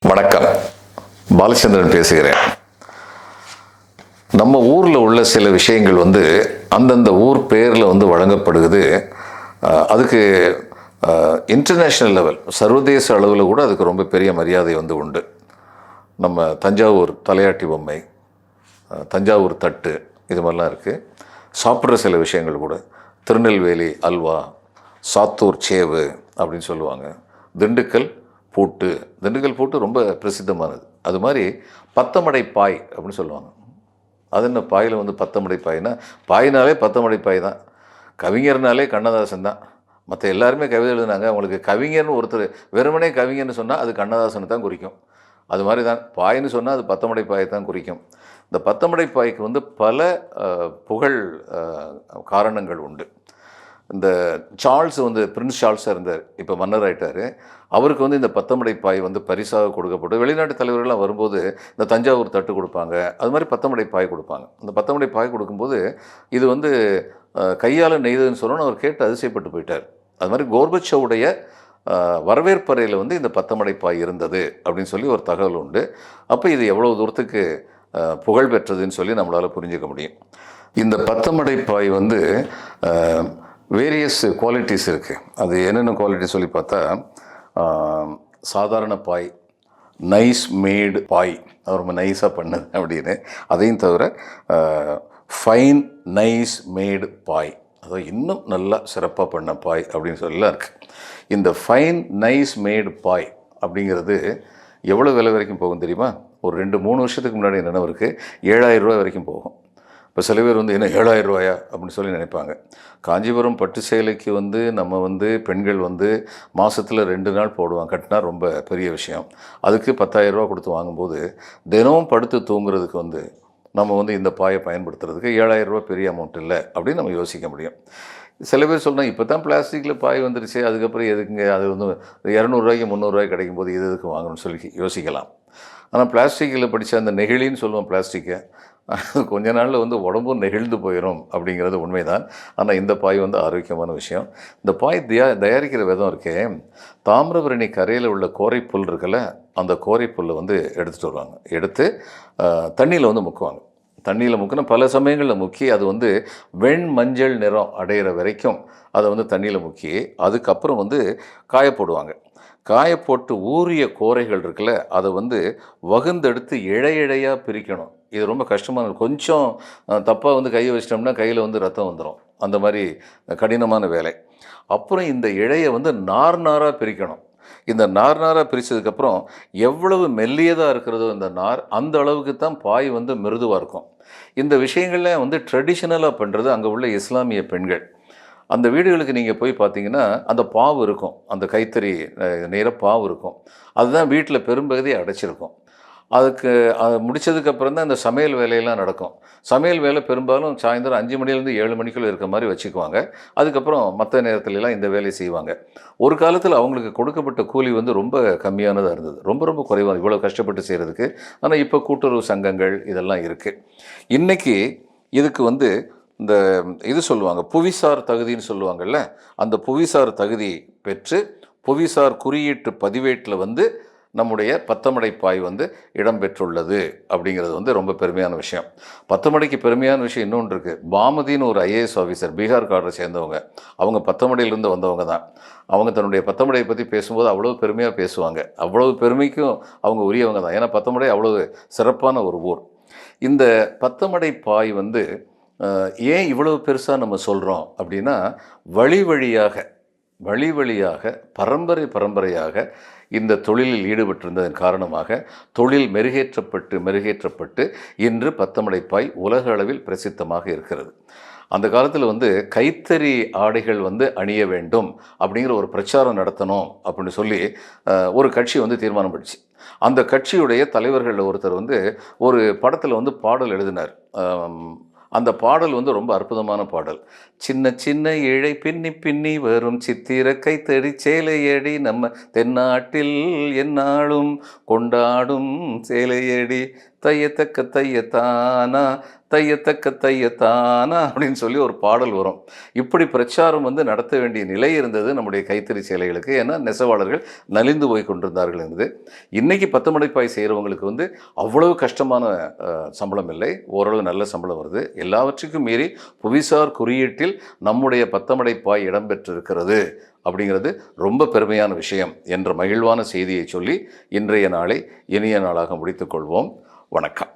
வணக்கம். பாலச்சந்திரன் பேசுகிறேன். நம்ம ஊரில் உள்ள சில விஷயங்கள் அந்தந்த ஊர் பேரில் வழங்கப்படுகிறது. அதுக்கு இன்டர்நேஷ்னல் லெவல், சர்வதேச அளவில் கூட அதுக்கு ரொம்ப பெரிய மரியாதை உண்டு. நம்ம தஞ்சாவூர் தலையாட்டி பொம்மை, தஞ்சாவூர் தட்டு, இது மாதிரிலாம் இருக்குது. சாப்பிட்ற சில விஷயங்கள் கூட திருநெல்வேலி அல்வா, சாத்தூர் சேவு அப்படின்னு சொல்லுவாங்க. திண்டுக்கல் பூட்டு ரொம்ப பிரசித்தமானது. அது மாதிரி பத்தமடை பாய் அப்படின்னு சொல்லுவாங்க. அது என்ன பாயில் பத்தமடை பாய்னா, பாயினாலே பத்தமடை பாய் தான். கவிஞர்னாலே கண்ணதாசன் தான். மற்ற எல்லாருமே கவிதை எழுதுனாங்க. அவங்களுக்கு கவிஞர்னு ஒருத்தர் வெறுமனே கவிஞர்னு சொன்னால் அது கண்ணதாசனை தான் குறிக்கும். அது மாதிரி தான் பாயின்னு சொன்னால் அது பத்தமடை பாயை தான் குறிக்கும். இந்த பத்தமடை பாய்க்கு பல புகழ் காரணங்கள் உண்டு. இந்த சார்ல்ஸ் பிரின்ஸ் சார்ல்ஸாக இருந்தார், இப்போ மன்னர் ஆகிட்டார். அவருக்கு இந்த பத்தமடை பாய் பரிசாக கொடுக்கப்பட்டு வெளிநாட்டு தலைவர்கள்லாம் வரும்போது இந்த தஞ்சாவூர் தட்டு கொடுப்பாங்க. அது மாதிரி பத்தமடை பாய் கொடுப்பாங்க. அந்த பத்தமடை பாய் கொடுக்கும்போது இது கையால் நெய்ததுன்னு சொன்னோன்னு அவர் கேட்டு அதிசயப்பட்டு போயிட்டார். அது மாதிரி கோர்பச்சோவுடைய வரவேற்பறையில் இந்த பத்தமடை பாய் இருந்தது அப்படின்னு சொல்லி ஒரு தகவல் உண்டு. அப்போ இது எவ்வளோ தூரத்துக்கு புகழ் பெற்றதுன்னு சொல்லி நம்மளால் புரிஞ்சுக்க முடியும். இந்த பத்தமடை பாய் வேரியஸ் குவாலிட்டிஸ் இருக்குது. அது என்னென்ன குவாலிட்டி சொல்லி பார்த்தா, சாதாரண பாய், நைஸ் மேடு பாய், ரொம்ப நைஸாக பண்ணது அப்படின்னு. அதையும் தவிர ஃபைன் நைஸ் மேடு பாய், அதாவது இன்னும் நல்லா சிறப்பாக பண்ண பாய் அப்படின்னு சொல்லலாம் இருக்குது. இந்த ஃபைன் நைஸ் மேடு பாய் அப்படிங்கிறது எவ்வளோ விலை வரைக்கும் போகும் தெரியுமா? ஒரு 2-3 வருஷத்துக்கு முன்னாடி நினைவு இருக்குது, 7000 ரூபா வரைக்கும் போகும். இப்போ சில பேர் என்ன 7000 ரூபாயா அப்படின்னு சொல்லி நினைப்பாங்க. காஞ்சிபுரம் பட்டு சேலைக்கு நம்ம பெண்கள் மாதத்தில் 2 நாள் போடுவாங்க. கட்டினா ரொம்ப பெரிய விஷயம். அதுக்கு 10,000 ரூபா கொடுத்து வாங்கும்போது தினமும் படுத்து தூங்குறதுக்கு நம்ம இந்த பாயை பயன்படுத்துறதுக்கு 7000 ரூபா பெரிய அமௌண்ட் இல்லை அப்படின்னு நம்ம யோசிக்க முடியும். சில பேர் சொல்லணும், இப்போ தான் பிளாஸ்டிக்கில் பாய் வந்துருச்சு, அதுக்கப்புறம் எதுக்குங்க அது 200 ரூபாய்க்கு 300 ரூபாய்க்கு கிடைக்கும் போது எதுக்கு வாங்கணும்னு சொல்லி யோசிக்கலாம். ஆனால் பிளாஸ்டிக்கில் படித்த அந்த நெகிழின்னு சொல்லுவோம் பிளாஸ்டிக்கை, கொஞ்ச நாளில் உடம்பும் நெகிழ்ந்து போயிடும் அப்படிங்கிறது உண்மைதான். ஆனால் இந்த பாய் ஆரோக்கியமான விஷயம். இந்த பாய் தயாரிக்கிற விதம் இருக்கே, தாமிரபரணி கரையில் உள்ள கோரைப்புல் இருக்குல்ல, அந்த கோரைப்புல்லை எடுத்துகிட்டு வருவாங்க. எடுத்து தண்ணியில் முக்குவாங்க. தண்ணியில் முக்கினா பல சமயங்களில் முக்கி அது வெண் மஞ்சள் நிறம் அடையிற வரைக்கும் அதை தண்ணியில் முக்கி அதுக்கப்புறம் காயப்போடுவாங்க. காயப்போட்டு ஊறிய கோரைகள் இருக்குல்ல, அதை வகுந்தெடுத்து இழையாக பிரிக்கணும். இது ரொம்ப கஷ்டமான, கொஞ்சம் தப்பாக கையை வச்சிட்டோம்னா கையில் ரத்தம் வந்துடும். அந்த மாதிரி கடினமான வேலை. அப்புறம் இந்த இழையை நாராக பிரிக்கணும். இந்த நாராக பிரித்ததுக்கப்புறம் எவ்வளவு மெல்லியதாக இருக்கிறதோ இந்த நார், அந்த அளவுக்கு தான் பாய் மிருதுவாக இருக்கும். இந்த விஷயங்கள்லாம் ட்ரெடிஷ்னலாக பண்ணுறது அங்கே உள்ள இஸ்லாமிய பெண்கள். அந்த வீடுகளுக்கு நீங்கள் போய் பார்த்தீங்கன்னா அந்த பாவு இருக்கும், அந்த கைத்தறி நிற பாவு இருக்கும். அதுதான் வீட்டில் பெரும்பகுதியை அடைச்சிருக்கும். அதுக்கு அது முடித்ததுக்கப்புறம் தான் இந்த சமையல் வேலையெல்லாம் நடக்கும். சமையல் வேலை பெரும்பாலும் சாயந்தரம் 5 மணிலேருந்து 7 மணிக்குள்ளே இருக்கிற மாதிரி வச்சுக்குவாங்க. அதுக்கப்புறம் மற்ற நேரத்துலலாம் இந்த வேலையை செய்வாங்க. ஒரு காலத்தில் அவங்களுக்கு கொடுக்கப்பட்ட கூலி ரொம்ப கம்மியானதாக இருந்தது, ரொம்ப ரொம்ப குறைவாக, இவ்வளோ கஷ்டப்பட்டு செய்கிறதுக்கு. ஆனால் இப்போ கூட்டுறவு சங்கங்கள் இதெல்லாம் இருக்குது. இன்றைக்கி இதுக்கு இந்த இது சொல்லுவாங்க, புவிசார் தகுதின்னு சொல்லுவாங்கள்ல, அந்த புவிசார் தகுதி பெற்று புவிசார் குறியீட்டு பதிவேட்டில் நம்முடைய பத்தமடை பாய் இடம்பெற்றுள்ளது அப்படிங்கிறது ரொம்ப பெருமையான விஷயம். பத்தமடைக்கு பெருமையான விஷயம் இன்னொன்று இருக்குது. பாமதின்னு ஒரு IAS ஆஃபீஸர், பீகார் கார்டரை சேர்ந்தவங்க, அவங்க பத்தமடையிலேருந்து வந்தவங்க தான். அவங்க தன்னுடைய பத்தமடையை பற்றி பேசும்போது அவ்வளோ பெருமையாக பேசுவாங்க. அவ்வளவு பெருமைக்கும் அவங்க உரியவங்க தான். ஏன்னா பத்தமடை அவ்வளவு சிறப்பான ஒரு ஊர். இந்த பத்தமடை பாய் ஏன் இவ்வளவு பெருசாக நம்ம சொல்கிறோம் அப்படின்னா, வழி வழியாக பரம்பரையாக இந்த தொழிலில் ஈடுபட்டிருந்ததன் காரணமாக தொழில் மெருகேற்றப்பட்டு இன்று பத்தமடை பாய் உலக அளவில் பிரசித்தமாக இருக்கிறது. அந்த காலத்தில் கைத்தறி ஆடைகள் அணிய வேண்டும் அப்படிங்கிற ஒரு பிரச்சாரம் நடத்தணும் அப்படின்னு சொல்லி ஒரு கட்சி தீர்மானம் பண்ணிச்சு. அந்த கட்சியுடைய தலைவர்களில் ஒருத்தர் ஒரு படத்தில் பாடல் எழுதினார். அந்த பாடல் ரொம்ப அற்புதமான பாடல். சின்ன சின்ன இழை பின்னி பின்னி வரும் சித்திர கைத்தறி சேலையடி நம்ம தென்னாட்டில் எந்நாளும் கொண்டாடும் சேலையடி தையத்தக்க தையத்தானா தையத்தக்க தையத்தானா அப்படின்னு சொல்லி ஒரு பாடல் வரும். இப்படி பிரச்சாரம் நடத்த வேண்டிய நிலை இருந்தது நம்முடைய கைத்தறி சேலைகளுக்கு. ஏன்னா நெசவாளர்கள் நலிந்து போய் கொண்டிருந்தார்கள் என்பது. இன்றைக்கி 10 மடைப்பாய் செய்கிறவங்களுக்கு அவ்வளவு கஷ்டமான சம்பளம் இல்லை, ஓரளவு நல்ல சம்பளம் வருது. எல்லாவற்றுக்கும் மீறி புவிசார் குறியீட்டில் நம்முடைய 10 மடைப்பாய் இடம்பெற்றிருக்கிறது அப்படிங்கிறது ரொம்ப பெருமையான விஷயம் என்ற மகிழ்வான செய்தியை சொல்லி இன்றைய நாளை இனிய நாளாக முடித்துக்கொள்வோம். வணக்கம்.